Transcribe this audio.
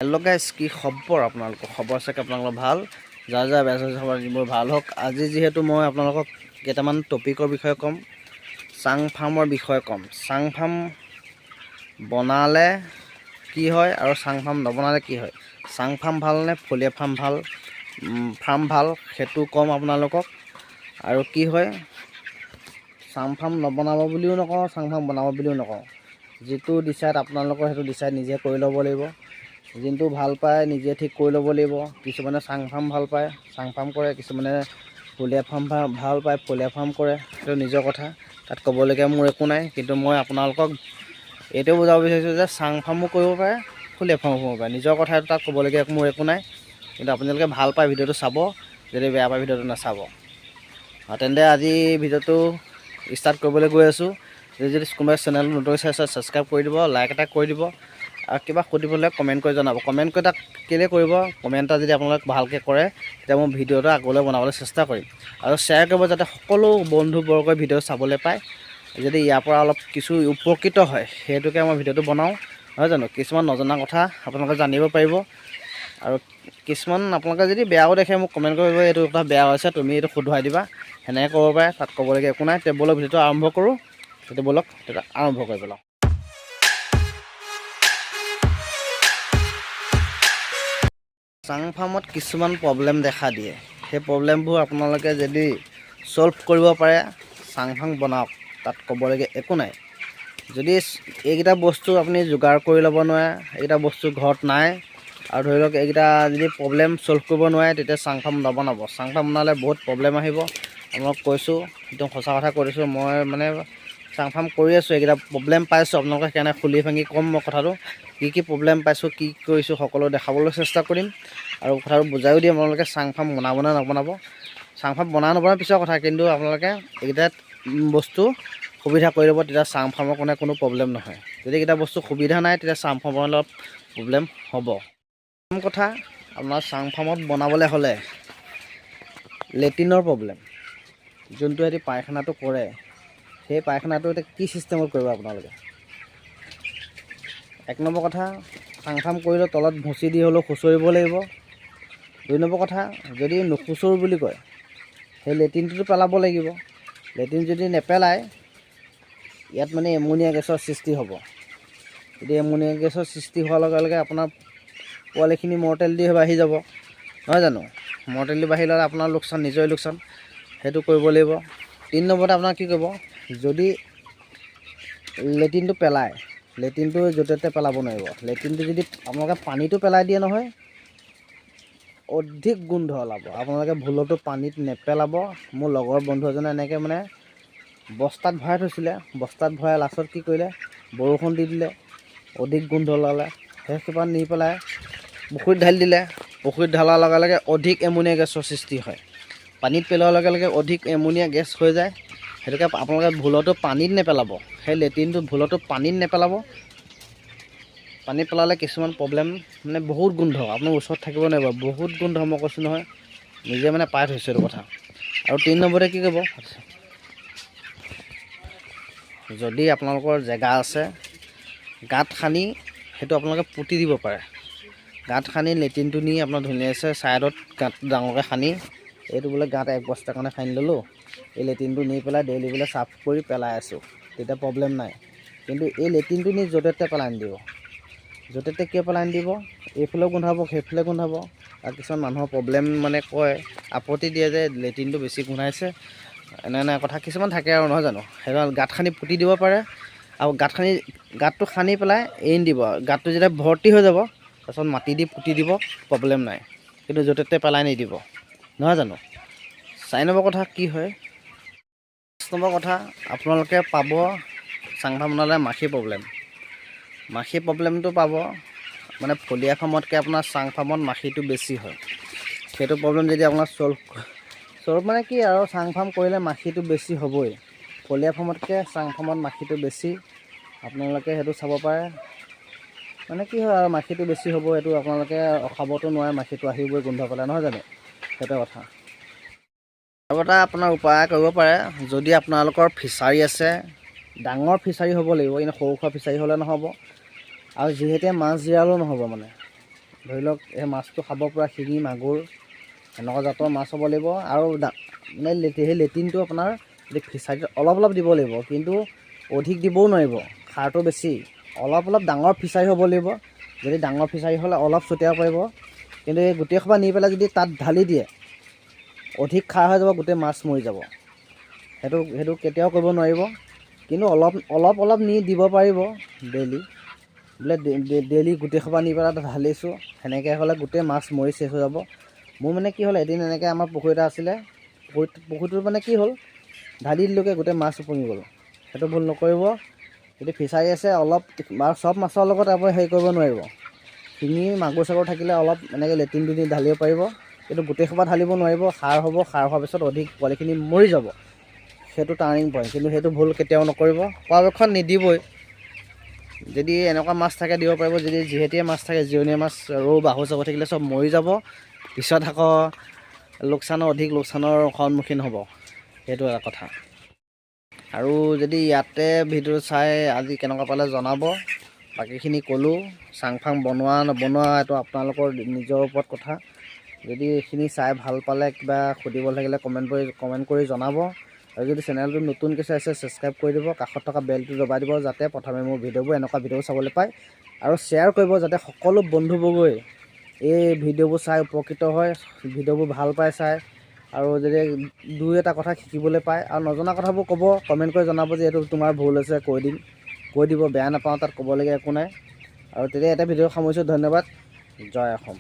Hello' গাইছ, কি খবৰ আপোনালোকৰ? খবৰ চাগে আপোনালোকৰ ভাল। যাৰ যাৰ বেয়া খবৰ মোৰ ভাল হওক। আজি যিহেতু মই আপোনালোকক কেইটামান টপিকৰ বিষয়ে ক'ম, চাং ফাৰ্মৰ বিষয়ে ক'ম। চাং ফাৰ্ম বনালে কি হয় আৰু চাং ফাৰ্ম নবনালে কি হয়, চাং ফাৰ্ম ভালনে ফলিয়া ফাৰ্ম ভাল সেইটো ক'ম আপোনালোকক। আৰু কি হয়, চাং ফাৰ্ম নবনাব বুলিও নকওঁ, চাং ফাৰ্ম বনাব বুলিও নকওঁ। যিটো ডিচাইড আপোনালোকৰ সেইটো ডিচাইড নিজে কৰি ল'ব লাগিব। যোনটো ভাল পায় নিজে ঠিক কৰি ল'ব লাগিব। কিছুমানে চাং ফাৰ্ম ভাল পায়, চাং ফাৰ্ম কৰে। কিছুমানে ফলিয়া ফাৰ্ম ভাল পায়, ফলিয়া ফাৰ্ম কৰে। সেইটো নিজৰ কথা, তাত ক'বলগীয়া মোৰ একো নাই। কিন্তু মই আপোনালোকক এইটোও বুজাব বিচাৰিছোঁ যে চাং ফাৰ্মো কৰিব পাৰে, ফলিয়া ফাৰ্মো কৰিব পাৰে। নিজৰ কথা তাত ক'বলগীয়া মোৰ একো নাই। কিন্তু আপোনালোকে ভাল পায় ভিডিঅ'টো চাব, যদি বেয়া পায় ভিডিঅ'টো নাচাব। তেন্তে আজি ভিডিঅ'টো ষ্টাৰ্ট কৰিবলৈ গৈ আছোঁ। যদি কোনোবাই চেনেলটো নতুন চাই ছাবস্ক্ৰাইব কৰি দিব, লাইক এটা কৰি দিব, আৰু কিবা সুধিবলৈ কমেণ্ট কৰি জনাব। কমেণ্ট কৰি তাক কেলৈ কৰিব, কমেণ্ট এটা যদি আপোনালোক ভালকৈ কৰে তেতিয়া মই ভিডিঅ'টো আগলৈ বনাবলৈ চেষ্টা কৰিম। আৰু শ্বেয়াৰ কৰিব যাতে সকলো বন্ধুবৰ্গই ভিডিঅ' চাবলৈ পায়। যদি ইয়াৰ পৰা অলপ কিছু উপকৃত হয় সেইটোকে মই ভিডিঅ'টো বনাওঁ, নহয় জানো? কিছুমান নজনা কথা আপোনালোকে জানিব পাৰিব। আৰু কিছুমান আপোনালোকে যদি বেয়াও দেখে মোক কমেণ্ট কৰিব, এইটো কথা বেয়া হৈছে তুমি এইটো শুধৰাই দিবা, সেনেকৈ ক'ব পাৰে। তাত ক'বলগীয়া একো নাই। টেবুলৰ ভিডিঅ'টো আৰম্ভ কৰোঁ। টেবুলক আৰম্ভ কৰি পেলাওঁ। চাং ফাৰ্মত কিছুমান প্ৰব্লেম দেখা দিয়ে। সেই প্ৰব্লেমবোৰ আপোনালোকে যদি ছল্ভ কৰিব পাৰে, চাং ফাৰ্ম বনাওক, তাত ক'বলগীয়া একো নাই। যদি এইকেইটা বস্তু আপুনি যোগাৰ কৰি ল'ব নোৱাৰে, এইকেইটা বস্তু ঘৰত নাই, আৰু ধৰি লওক এইকেইটা যদি প্ৰব্লেম ছল্ভ কৰিব নোৱাৰে, তেতিয়া চাং ফাৰ্ম নবনাব। চাং ফাৰ্ম বনালে বহুত প্ৰব্লেম আহিব। আপোনাক কৈছোঁ, একদম সঁচা কথা কৈ দিছোঁ। মই মানে চাং ফাৰ্ম কৰি আছোঁ, এইকেইটা প্ৰব্লেম পাইছোঁ। আপোনালোকে সেইকাৰণে খুলি ভাঙি ক'ম মই কথাটো, কি প্ৰব্লেম পাইছোঁ, কি কৰিছোঁ, সকলো দেখাবলৈ চেষ্টা কৰিম। আৰু কথাটো বুজাইও দিম আপোনালোকে চাং ফাৰ্ম বনাব নে নবনাব। চাং ফাৰ্ম বনাব পিছৰ কথা, কিন্তু আপোনালোকে এইকেইটা বস্তু সুবিধা কৰি ল'ব, তেতিয়া চাং ফাৰ্মৰ কোনো প্ৰব্লেম নহয়। যদি এইকেইটা বস্তু সুবিধা নাই, তেতিয়া চাং ফাৰ্মৰ অলপ প্ৰব্লেম হ'ব। প্ৰথম কথা, আপোনাৰ চাং ফাৰ্মত বনাবলৈ হ'লে লেট্ৰিনৰ প্ৰব্লেম। যোনটো সিহঁতি পায়খানাটো কৰে, সেই পায়খানাটো এতিয়া কি ছিষ্টেমত কৰিব আপোনালোকে? এক নম্বৰ কথা, চাং ফাৰ্ম কৰিলে তলত ভুচি দি হ'লেও খুচৰিব লাগিব। দুই নম্বৰ কথা, যদি নুখুচৰোঁ বুলি কয়, সেই লেট্ৰিনটোতো পেলাব লাগিব। লেট্ৰিন যদি নেপেলায়, ইয়াত মানে এমনিয়া গেছৰ সৃষ্টি হ'ব। যদি এমনিয়া গেছৰ সৃষ্টি হোৱাৰ লগে লগে আপোনাৰ পোৱালিখিনি মৰ্টেলিটি বাঢ়ি যাব, নহয় জানো? মৰ্টেলিটি বাঢ়ি ল'লে আপোনাৰ লোকচান, নিজৰে লোকচান। সেইটো কৰিব লাগিব। 3 নম্বৰতে আপোনাৰ কি কৰিব, যদি লেট্ৰিনটো পেলায়, লেট্ৰিনটো য'তে ত'তে পেলাব নোৱাৰিব। লেট্ৰিনটো যদি আপোনালোকে পানীটো পেলাই দিয়ে নহয়, অধিক গোন্ধ ওলাব। আপোনালোকে ভুলতো পানীত নেপেলাব। মোৰ লগৰ বন্ধু এজনে এনেকৈ মানে বস্তাত ভৰাই থৈছিলে, বস্তাত ভৰাই লাষ্টত কি কৰিলে, বৰষুণ দি দিলে, অধিক গোন্ধ ওলালে। সেইসোপা নি পেলাই পুখুৰীত ঢালি দিলে। পুখুৰীত ঢলাৰ লগে লগে অধিক এমনিয়া গেছৰ সৃষ্টি হয়। পানীত পেলোৱাৰ লগে লগে অধিক এমনিয়া গেছ হৈ যায়। সেইটোকে আপোনালোকে ভুলতো পানীত নেপেলাব। সেই লেট্ৰিনটো ভুলতো পানীত নেপেলাব। পানীত পেলালে কিছুমান প্ৰব্লেম, মানে বহুত গোন্ধ, আপোনাৰ ওচৰত থাকিব নোৱাৰিব, বহুত গোন্ধ। মই কৈছোঁ নহয়, নিজে মানে পাই থৈছোঁ এইটো কথা। আৰু 3 নম্বৰতে কি কৰিব, যদি আপোনালোকৰ জেগা আছে, গাঁত খানি সেইটো আপোনালোকে পুতি দিব পাৰে। গাঁত খানি লেট্ৰিনটো নি আপোনাৰ ধুনীয়াছে ছাইডত গাঁত ডাঙৰকৈ খানি, এইটো বোলে গাঁত 1 বস্তাৰ কাৰণে খানি ল'লোঁ, এই লেট্ৰিনটো নি পেলাই ডেইলি বোলে চাফ কৰি পেলাই আছোঁ, তেতিয়া প্ৰব্লেম নাই। কিন্তু এই লেট্ৰিনটো নি য'তে ত'তে পেলাই নিদিব। য'তে ত'তে কিয় পেলাই নিদিব, এইফালেও গোন্ধাব, সেইফালে গোন্ধাব। আৰু কিছুমান মানুহৰ প্ৰব্লেম মানে কয়, আপত্তি দিয়ে যে লেট্ৰিনটো বেছি গোন্ধাইছে, এনে কথা কিছুমান থাকে আৰু, নহয় জানো? সেইকাৰণে গাঁত খানি পুতি দিব পাৰে। আৰু গাঁতটো খানি পেলাই এৰি দিব। গাঁতটো যেতিয়া ভৰ্তি হৈ যাব, তাৰপিছত মাটি দি পুতি দিব, প্ৰব্লেম নাই। কিন্তু য'তে ত'তে পেলাই নিদিব, নহয় জানো? 4 নম্বৰ কথা কি হয়, 5 নম্বৰ কথা, আপোনালোকে পাব চাং ফাৰ্ম বনালে মাখি প্ৰব্লেম। মাখি প্ৰব্লেমটো পাব, মানে ফলিয়া ফাৰ্মতকৈ আপোনাৰ চাং ফাৰ্মত মাখিটো বেছি হয়। সেইটো প্ৰব্লেম যদি আপোনাৰ ছল্ভ মানে কি আৰু, চাং ফাৰ্ম কৰিলে মাখিটো বেছি হ'বই। ফলিয়া ফাৰ্মতকৈ চাং ফাৰ্মত মাখিটো বেছি, আপোনালোকে সেইটো চাব পাৰে। মানে কি হয় আৰু, মাখিটো বেছি হ'ব, এইটো আপোনালোকে ৰখাবতো নোৱাৰে, মাখিটো আহিবই গোন্ধ পেলাই, নহয় জানো? সেইটো কথা। আৰু এটা আপোনাৰ উপায় কৰিব পাৰে, যদি আপোনালোকৰ ফিছাৰী আছে, ডাঙৰ ফিছাৰী হ'ব লাগিব, কিন্তু সৰু সুৰা ফিছাৰী হ'লে নহ'ব। আৰু যিহেতু মাছ জিৰালেও নহ'ব, মানে ধৰি লওক এই মাছটো খাব পৰা শিঙি মাগুৰ এনেকুৱা জাতৰ মাছ হ'ব লাগিব। আৰু মানে সেই লেটিনটো আপোনাৰ ফিচাৰীত অলপ অলপ দিব লাগিব, কিন্তু অধিক দিবও নোৱাৰিব, সাৰটো বেছি। অলপ অলপ ডাঙৰ ফিচাৰী হ'ব লাগিব। যদি ডাঙৰ ফিচাৰী হ'লে অলপ ছটিয়াব পাৰিব, কিন্তু এই গোটেই সোপা নি পেলাই যদি তাত ঢালি দিয়ে অধিক খাৰ হৈ যাব, গোটেই মাছ মৰি যাব। সেইটো কেতিয়াও কৰিব নোৱাৰিব। কিন্তু অলপ অলপ নি দিব পাৰিব ডেইলি। বোলে ডেইলি গোটেই সোপা নি পেলাই ঢালিছোঁ, সেনেকৈ হ'লে গোটেই মাছ মৰি শেষ হৈ যাব। মোৰ মানে কি হ'ল, এদিন এনেকৈ আমাৰ পুখুৰী এটা আছিলে, পুখুৰীটোৰ মানে কি হ'ল, ঢালি দিলোঁগৈ, গোটেই মাছ উপঙি গ'ল। সেইটো ভুল নকৰিব। যদি ফিচাৰী আছে অলপ, বাৰু চব মাছৰ লগত আপুনি হেৰি কৰিব নোৱাৰিব। শিঙি মাগুৰ চাগুৰ থাকিলে অলপ এনেকৈ লেটিন দুদিন ঢালিব পাৰিব, কিন্তু গোটেই সোপা ঢালিব নোৱাৰিব। সাৰ হ'ব, সাৰ হোৱাৰ পিছত অধিক পোৱালিখিনি মৰি যাব। সেইটো টাৰ্ণিং পইণ্ট। কিন্তু সেইটো ভুল কেতিয়াও নকৰিব, পৰাপক্ষত নিদিবই। যদি এনেকুৱা মাছ থাকে দিব পাৰিব। যদি যিহেতুৱে মাছ থাকে, জিৰণীয়া মাছ, ৰৌ বাহু চাহু থাকিলে চব মৰি যাব। পিছত আকৌ অধিক লোকচানৰ সন্মুখীন হ'ব। সেইটো এটা কথা। আৰু যদি ইয়াতে ভিডিঅ' চাই আজি কেনেকুৱা পালে জনাব। বাকীখিনি ক'লোঁ। চাং ফাং বনোৱা নবনোৱা এইটো আপোনালোকৰ নিজৰ ওপৰত কথা। যদি এইখিনি চাই ভাল পালে, কিবা সুধিব থাকিলে কমেণ্ট কৰি জনাব। আৰু যদি চেনেলটো নতুনকৈ চাইছে ছাবস্ক্ৰাইব কৰি দিব, কাষত থকা বেলটো দবাই দিব, যাতে প্ৰথমে মোৰ এনেকুৱা ভিডিঅ'বোৰ চাবলৈ পায়। আৰু শ্বেয়াৰ কৰিব, যাতে সকলো বন্ধুবৰ্গই এই ভিডিঅ'বোৰ চাই উপকৃত হয়, ভিডিঅ'বোৰ ভাল পায় চাই। আৰু যদি দুই এটা কথা শিকিবলৈ পায়, আৰু নজনা কথাবোৰ ক'ব, কমেণ্ট কৰি জনাব যে এইটো তোমাৰ ভুল হৈছে, কৈ দিব। বেয়া নাপাওঁ, তাত ক'বলগীয়া একো নাই। আৰু তেতিয়া এটা ভিডিঅ' সামৰিছোঁ। ধন্যবাদ। জয় অসম।